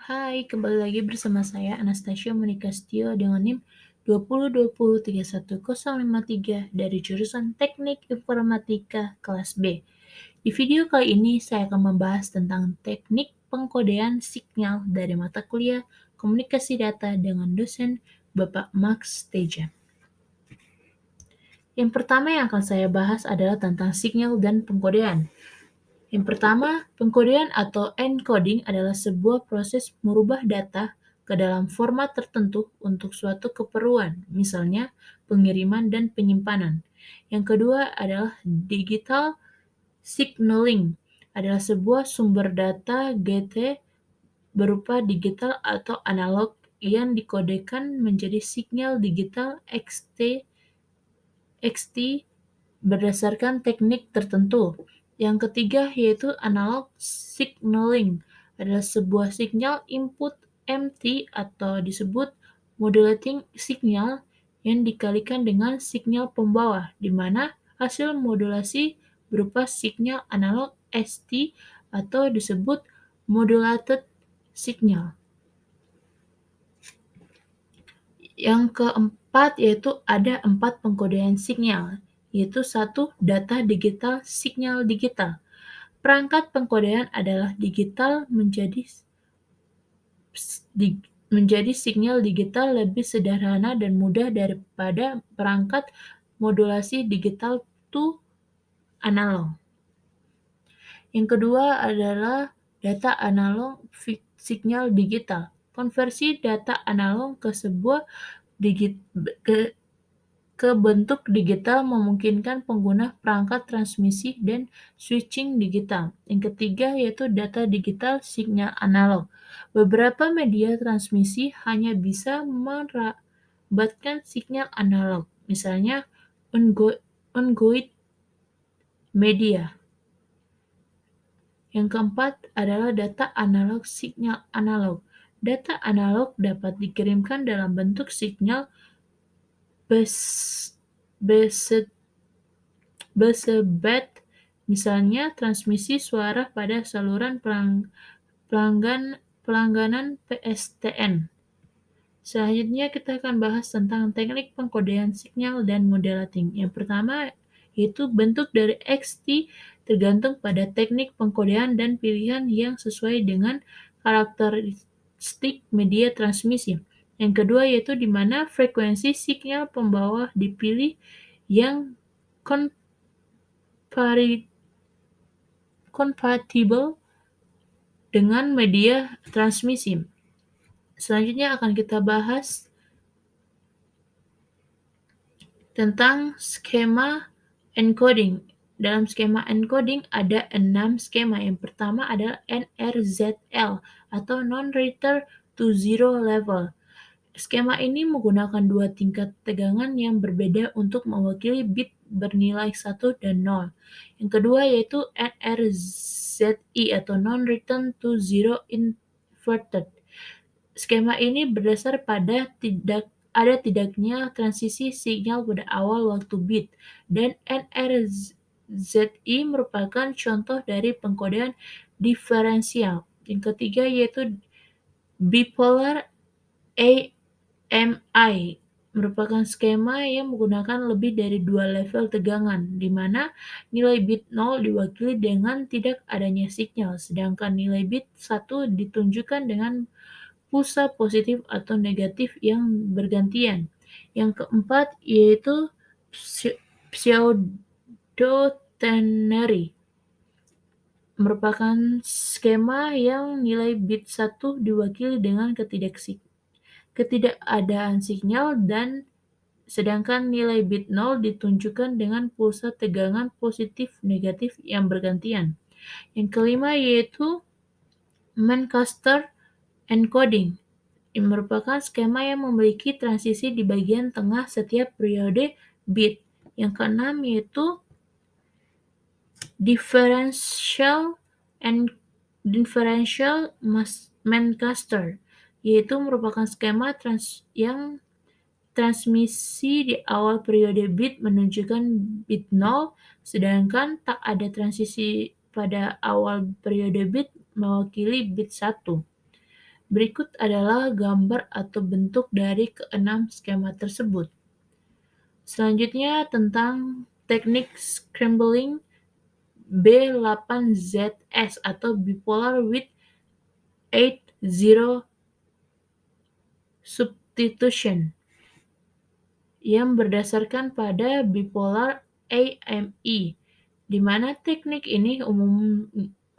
Hai, kembali lagi bersama saya Anastasia Monika Setio dengan NIM 202031053 dari jurusan Teknik Informatika kelas B. Di video kali ini saya akan membahas tentang teknik pengkodean sinyal dari mata kuliah Komunikasi Data dengan dosen Bapak Max Teja. Yang pertama yang akan saya bahas adalah tentang sinyal dan pengkodean. Yang pertama, pengkodean atau encoding adalah sebuah proses merubah data ke dalam format tertentu untuk suatu keperluan, misalnya pengiriman dan penyimpanan. Yang kedua adalah digital signaling, adalah sebuah sumber data GT berupa digital atau analog yang dikodekan menjadi sinyal digital XT berdasarkan teknik tertentu. Yang ketiga yaitu analog signaling, adalah sebuah sinyal input MT atau disebut modulating signal yang dikalikan dengan sinyal pembawa, di mana hasil modulasi berupa sinyal analog ST atau disebut modulated signal. Yang keempat yaitu ada 4 pengkodean sinyal, yaitu 1. Data digital sinyal digital. Perangkat pengkodean adalah digital menjadi sinyal digital lebih sederhana dan mudah daripada perangkat modulasi digital to analog. Yang kedua adalah data analog sinyal digital. Konversi data analog ke sebuah ke bentuk digital memungkinkan pengguna perangkat transmisi dan switching digital. Yang ketiga yaitu data digital sinyal analog. Beberapa media transmisi hanya bisa merabatkan sinyal analog, misalnya ongoing media. Yang keempat adalah data analog sinyal analog. Data analog dapat dikirimkan dalam bentuk sinyal bersebut, misalnya transmisi suara pada saluran pelangganan PSTN. Selanjutnya kita akan bahas tentang teknik pengkodean sinyal dan modulating. Yang pertama yaitu bentuk dari XT tergantung pada teknik pengkodean dan pilihan yang sesuai dengan karakteristik media transmisi. Yang kedua yaitu di mana frekuensi sinyal pembawa dipilih yang kompatibel dengan media transmisi. Selanjutnya akan kita bahas tentang skema encoding. Dalam skema encoding ada 6 skema. Yang pertama adalah NRZL atau Non-Return to Zero Level. Skema ini menggunakan 2 tingkat tegangan yang berbeda untuk mewakili bit bernilai 1 dan 0. Yang kedua yaitu NRZI atau Non-Return to Zero Inverted. Skema ini berdasar pada tidaknya transisi sinyal pada awal waktu bit, dan NRZI merupakan contoh dari pengkodean diferensial. Yang ketiga yaitu bipolar AMI, merupakan skema yang menggunakan lebih dari 2 level tegangan, di mana nilai bit 0 diwakili dengan tidak adanya sinyal, sedangkan nilai bit 1 ditunjukkan dengan pulsa positif atau negatif yang bergantian. Yang keempat yaitu pseudo-ternary, merupakan skema yang nilai bit 1 diwakili dengan ketidakadaan sinyal dan sedangkan nilai bit 0 ditunjukkan dengan pulsa tegangan positif negatif yang bergantian. Yang kelima yaitu Manchester encoding, yang merupakan skema yang memiliki transisi di bagian tengah setiap periode bit. Yang keenam yaitu differential Manchester, yaitu merupakan skema yang transmisi di awal periode bit menunjukkan bit 0, sedangkan tak ada transisi pada awal periode bit mewakili bit 1. Berikut adalah gambar atau bentuk dari keenam skema tersebut. Selanjutnya tentang teknik scrambling B8ZS atau bipolar with 8-0 substitution yang berdasarkan pada bipolar AME, di mana teknik ini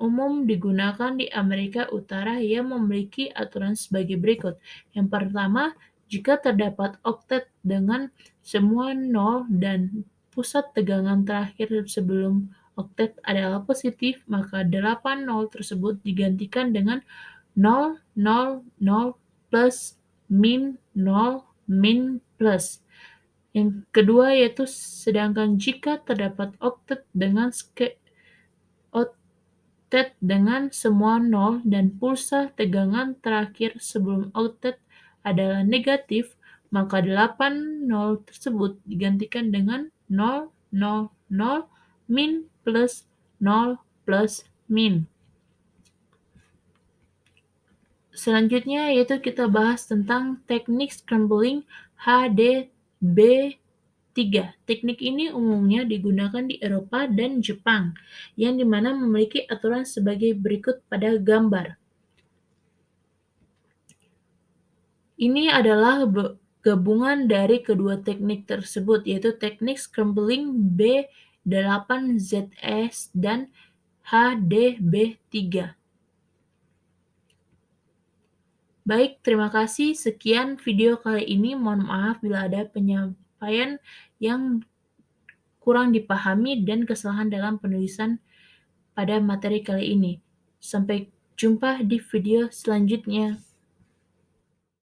umum digunakan di Amerika Utara yang memiliki aturan sebagai berikut. Yang pertama, jika terdapat oktet dengan semua nol dan pusat tegangan terakhir sebelum oktet adalah positif, maka 8 nol tersebut digantikan dengan 0, 0, 0, plus, min, 0, min, plus. Yang kedua yaitu sedangkan jika terdapat oktet dengan semua nol dan pulsa tegangan terakhir sebelum oktet adalah negatif, maka 8 nol tersebut digantikan dengan 0, 0, 0, min, plus, 0, plus, min. Selanjutnya yaitu kita bahas tentang teknik scrambling HDB3. Teknik ini umumnya digunakan di Eropa dan Jepang, yang dimana memiliki aturan sebagai berikut pada gambar. Ini adalah gabungan dari kedua teknik tersebut, yaitu teknik scrambling B8ZS dan HDB3. Baik, terima kasih. Sekian video kali ini. Mohon maaf bila ada penyampaian yang kurang dipahami dan kesalahan dalam penulisan pada materi kali ini. Sampai jumpa di video selanjutnya.